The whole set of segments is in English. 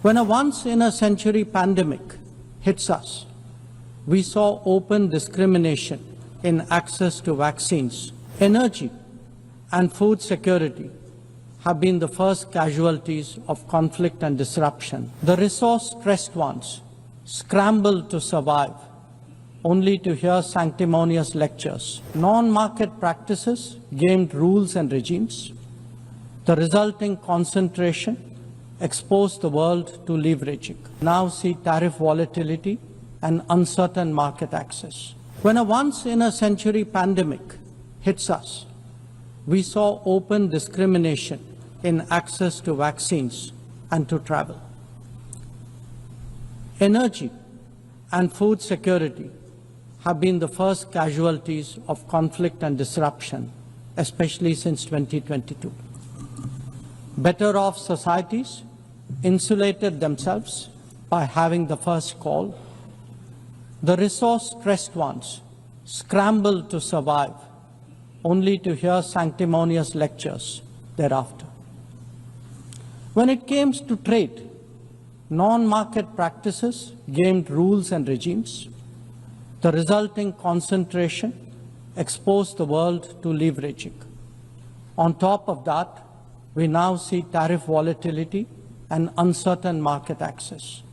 When a once-in-a-century pandemic hits us, we saw open discrimination in access to vaccines. Energy and food security have been the first casualties of conflict and disruption. The resource-stressed ones scrambled to survive, only to hear sanctimonious lectures. Non-market practices gamed rules and regimes. The resulting concentration exposed the world to leveraging. Now see tariff volatility and uncertain market access. When a once-in-a-century pandemic hits us, we saw open discrimination in access to vaccines and to travel. Energy and food security have been the first casualties of conflict and disruption, especially since 2022. Better off societies insulated themselves by having the first call. The resource-stressed ones scrambled to survive, only to hear sanctimonious lectures thereafter. When it came to trade, non-market practices gamed rules and regimes. The resulting concentration exposed the world to leveraging. On top of that, we now see tariff volatility and uncertain market access.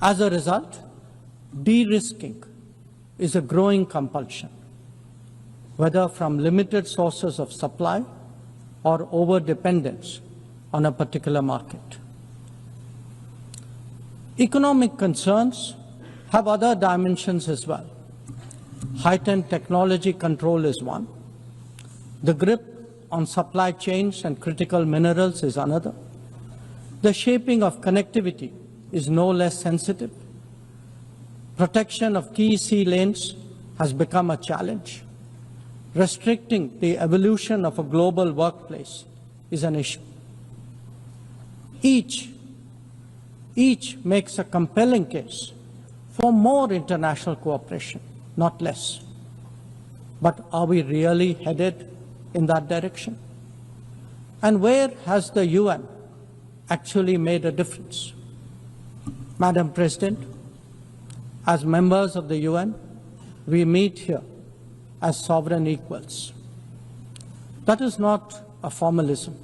As a result, de-risking is a growing compulsion, whether from limited sources of supply or over-dependence on a particular market. Economic concerns have other dimensions as well. Heightened technology control is one. The grip on supply chains and critical minerals is another. The shaping of connectivity is no less sensitive. Protection of key sea lanes has become a challenge. Restricting the evolution of a global workplace is an issue. Each makes a compelling case for more international cooperation, not less. But are we really headed in that direction? And where has the UN actually made a difference? Madam President, as members of the UN, we meet here as sovereign equals. That is not a formalism,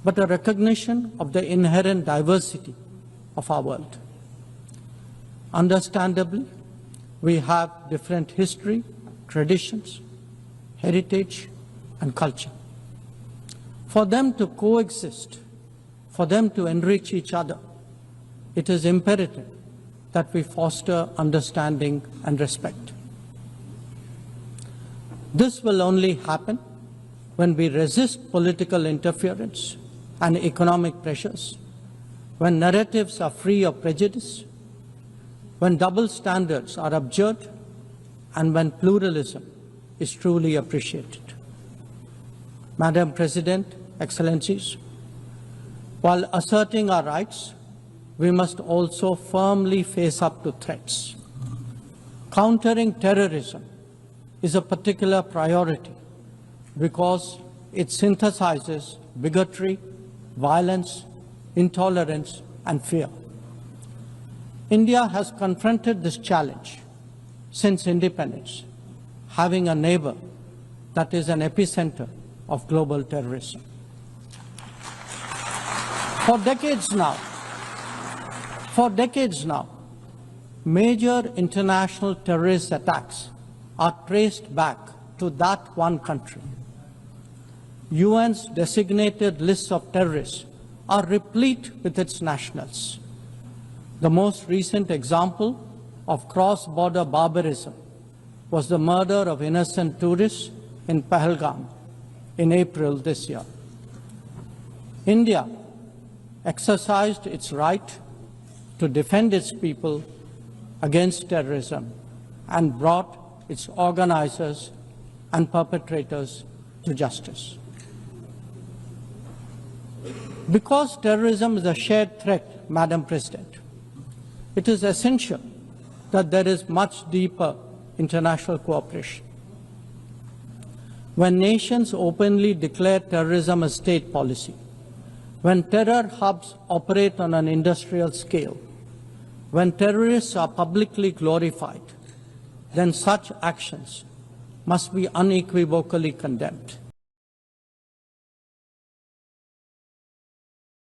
but a recognition of the inherent diversity of our world. Understandably, we have different history, traditions, heritage, and culture. For them to coexist, for them to enrich each other, it is imperative that we foster understanding and respect. This will only happen when we resist political interference and economic pressures, when narratives are free of prejudice, when double standards are abjured, and when pluralism is truly appreciated. Madam President, Excellencies, while asserting our rights, we must also firmly face up to threats. Countering terrorism is a particular priority because it synthesizes bigotry, violence, intolerance, and fear. India has confronted this challenge since independence, having a neighbor that is an epicenter of global terrorism. For decades now, major international terrorist attacks are traced back to that one country. UN's designated lists of terrorists are replete with its nationals. The most recent example of cross-border barbarism was the murder of innocent tourists in Pahalgam in April this year. India exercised its right to defend its people against terrorism and brought its organizers and perpetrators to justice. Because terrorism is a shared threat, Madam President, it is essential that there is much deeper international cooperation. When nations openly declare terrorism a state policy, When terror hubs operate on an industrial scale, when terrorists are publicly glorified, then such actions must be unequivocally condemned.